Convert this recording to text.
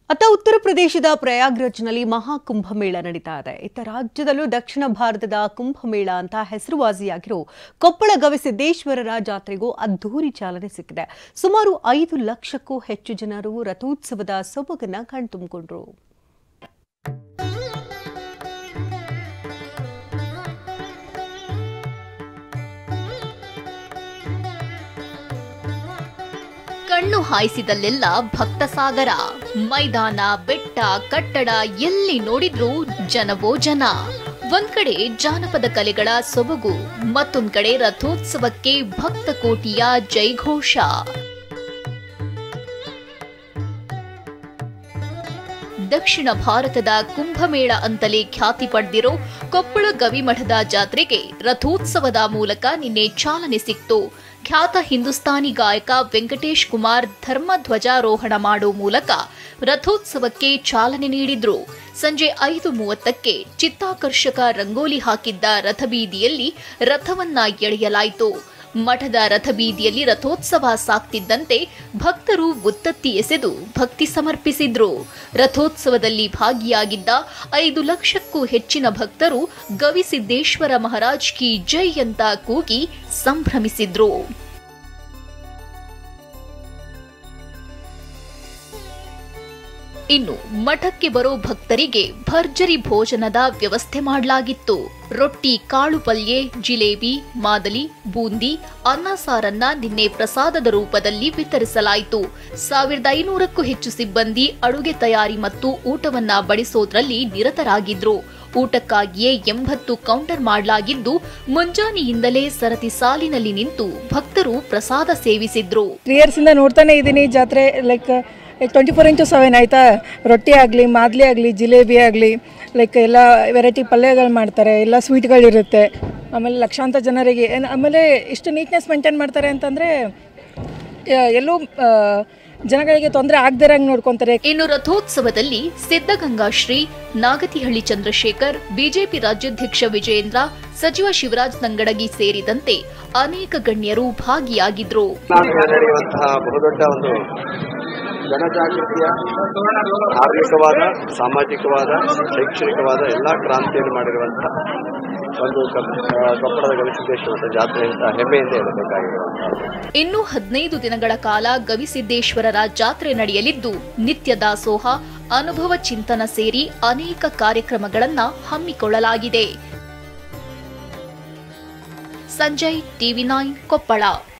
ಅತ್ತ ಉತ್ತರ ಪ್ರದೇಶದ ಪ್ರಯಾಗ್ರಾಜ್ನಲ್ಲಿ ಮಹಾಕುಂಭಮೇಳ ನಡೀತಾ ಇದೆ. ಇತ್ತ ರಾಜ್ಯದಲ್ಲೂ ದಕ್ಷಿಣ ಭಾರತದ ಕುಂಭಮೇಳ ಅಂತ ಹೆಸರುವಾಸಿಯಾಗಿರೋ ಕೊಪ್ಪಳ ಗವಿಸಿದ್ದೇಶ್ವರರ ಜಾತ್ರೆಗೂ ಅದ್ಧೂರಿ ಚಾಲನೆ ಸಿಕ್ಕಿದೆ. ಸುಮಾರು 5 ಲಕ್ಷಕ್ಕೂ ಹೆಚ್ಚು ಜನರು ರಥೋತ್ಸವದ ಸೊಬಗನ್ನ ಕಣ್ತುಂಬಿಕೊಂಡ್ರು. ಕಣ್ಣು ಹಾಯಿಸಿದಲ್ಲೆಲ್ಲ ಭಕ್ತ ಸಾಗರ. ಮೈದಾನ, ಬೆಟ್ಟ, ಕಟ್ಟಡ ಎಲ್ಲಿ ನೋಡಿದ್ರೂ ಜನವೋ ಜನ. ಒಂದ್ ಕಡೆ ಜಾನಪದ ಕಲೆಗಳ ಸೊಬಗು, ಮತ್ತೊಂದ್ ಕಡೆ ರಥೋತ್ಸವಕ್ಕೆ ಭಕ್ತ ಕೋಟಿಯ ಜೈಘೋಷ. ದಕ್ಷಿಣ ಭಾರತದ ಕುಂಭಮೇಳ ಅಂತಲೇ ಖ್ಯಾತಿ ಪಡೆದಿರೋ ಕೊಪ್ಪಳ ಗವಿಮಠದ ಜಾತ್ರೆಗೆ ರಥೋತ್ಸವದ ಮೂಲಕ ನಿನ್ನೆ ಚಾಲನೆ ಸಿಕ್ತು. ಖ್ಯಾತ ಹಿಂದೂಸ್ತಾನಿ ಗಾಯಕ ವೆಂಕಟೇಶ್ ಕುಮಾರ್ ಧರ್ಮ ಧ್ವಜಾರೋಹಣ ಮಾಡೋ ಮೂಲಕ ರಥೋತ್ಸವಕ್ಕೆ ಚಾಲನೆ ನೀಡಿದ್ರು. ಸಂಜೆ 5:30ಕ್ಕೆ ಚಿತ್ತಾಕರ್ಷಕ ರಂಗೋಲಿ ಹಾಕಿದ್ದ ರಥಬೀದಿಯಲ್ಲಿ ರಥವನ್ನ ಎಳೆಯಲಾಯಿತು. ಮಠದ ರಥಬೀದಿಯಲ್ಲಿ ರಥೋತ್ಸವ ಸಾಗ್ತಿದ್ದಂತೆ ಭಕ್ತರು ಉತ್ತತ್ತಿ ಎಸೆದು ಭಕ್ತಿ ಸಮರ್ಪಿಸಿದ್ರು. ರಥೋತ್ಸವದಲ್ಲಿ ಭಾಗಿಯಾಗಿದ್ದ 5 ಲಕ್ಷಕ್ಕೂ ಹೆಚ್ಚಿನ ಭಕ್ತರು ಗವಿಸಿದ್ದೇಶ್ವರ ಮಹಾರಾಜ್ ಕಿ ಜೈ ಅಂತ ಕೂಗಿ ಸಂಭ್ರಮಿಸಿದ್ರು. ಇನ್ನು ಮಠಕ್ಕೆ ಬರೋ ಭಕ್ತರಿಗೆ ಭರ್ಜರಿ ಭೋಜನದ ವ್ಯವಸ್ಥೆ ಮಾಡಲಾಗಿತ್ತು. ರೊಟ್ಟಿ, ಕಾಳು ಪಲ್ಯ, ಜಿಲೇಬಿ, ಮಾದಲಿ, ಬೂಂದಿ, ಅನ್ನ ಸಾರನ್ನ ನಿನ್ನೆ ಪ್ರಸಾದದ ರೂಪದಲ್ಲಿ ವಿತರಿಸಲಾಯಿತು. 1500ಕ್ಕೂ ಹೆಚ್ಚು ಸಿಬ್ಬಂದಿ ಅಡುಗೆ ತಯಾರಿ ಮತ್ತು ಊಟವನ್ನ ಬಡಿಸೋದ್ರಲ್ಲಿ ನಿರತರಾಗಿದ್ರು. ಊಟಕ್ಕಾಗಿಯೇ 80 ಕೌಂಟರ್ ಮಾಡಲಾಗಿದ್ದು, ಮುಂಜಾನೆಯಿಂದಲೇ ಸರತಿ ಸಾಲಿನಲ್ಲಿ ನಿಂತು ಭಕ್ತರು ಪ್ರಸಾದ ಸೇವಿಸಿದ್ರು. 3 years ಇಂದ ನೋಡ್ತಾನೆ ಇದ್ದೀನಿ ಜಾತ್ರೆ. ಲೈಕ್ 24x7 ಆಯ್ತಾ. ರೊಟ್ಟಿ ಆಗಲಿ, ಮಾದಲಿ ಆಗಲಿ, ಜಿಲೇಬಿ ಆಗಲಿ, ಲೈಕ್ ಎಲ್ಲ ವೆರೈಟಿ ಪಲ್ಯಗಳು ಮಾಡ್ತಾರೆ, ಎಲ್ಲ ಸ್ವೀಟ್ಗಳಿರುತ್ತೆ. ಆಮೇಲೆ ಲಕ್ಷಾಂತರ ಜನರಿಗೆ ಆಮೇಲೆ ಇಷ್ಟು ನೀಟ್ನೆಸ್ ಮೇಂಟೈನ್ ಮಾಡ್ತಾರೆ ಅಂತಂದರೆ ಎಲ್ಲೂ ಜನಗಳಿಗೆ ತೊಂದರೆ ಆಗದಿರಂಗೆ ನೋಡ್ಕೊತಾರೆ. ಇನ್ನು ರಥೋತ್ಸವದಲ್ಲಿ ಸಿದ್ಧಗಂಗಾ ಶ್ರೀ, ನಾಗತಿಹಳ್ಳಿ ಚಂದ್ರಶೇಖರ್, ಬಿಜೆಪಿ ರಾಜ್ಯಾಧ್ಯಕ್ಷ ವಿಜಯೇಂದ್ರ, ಸಚಿವ ಶಿವರಾಜ್ ನಂಗಡಗಿ ಸೇರಿದಂತೆ ಅನೇಕ ಗಣ್ಯರು ಭಾಗಿಯಾಗಿದ್ರು. ಬಹುದೊಡ್ಡ ಒಂದು ಜನಜಾಗೃತಿಯ ಧಾರ್ಮಿಕವಾದ, ಸಾಮಾಜಿಕವಾದ, ಶೈಕ್ಷಣಿಕವಾದ ಎಲ್ಲ ಕ್ರಾಂತಿಯನ್ನು ಮಾಡಿರುವಂತಹ ಒಂದು ಕೊಪ್ಪಳದ ಗವಿಸಿದ್ದೇಶ್ವರ ಜಾತ್ರೆ ಅಂತ ಹೆಮ್ಮೆಯಿಂದ ಹೇಳಬೇಕಾಗಿದೆ. ಇನ್ನು 15 ದಿನಗಳ ಕಾಲ ಗವಿಸಿದ್ದೇಶ್ವರರ ಜಾತ್ರೆ ನಡೆಯಲಿದ್ದು, ನಿತ್ಯ ದಾಸೋಹ, ಅನುಭವ ಚಿಂತನ ಸೇರಿ ಅನೇಕ ಕಾರ್ಯಕ್ರಮಗಳನ್ನು ಹಮ್ಮಿಕೊಳ್ಳಲಾಗಿದೆ. ಸಂಜಯ್, TV9 ಕೊಪ್ಪಳ.